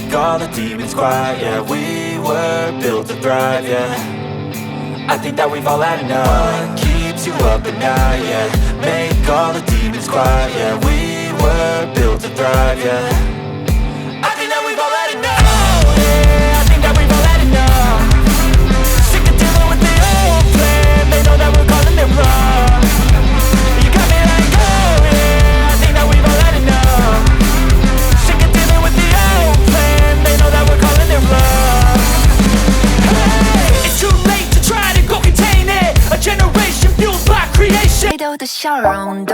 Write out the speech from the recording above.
make all the demons quiet. Yeah, we were built to thrive, yeah. I think that we've all had enough. What keeps you up at night, yeah. Make all the demons quiet, yeah. We were built to thrive, yeah. I think that we've all had enough. Oh yeah, I think that we've all had enough. Sick of dealing with the old plan. They know that we're calling it wrong. You got me like, oh yeah, I think that we've all had enough. Sick of dealing with the old plan. They know that we're calling it wrong. Hey, it's too late to try to go contain it. A generation fueled by creation. 的笑容都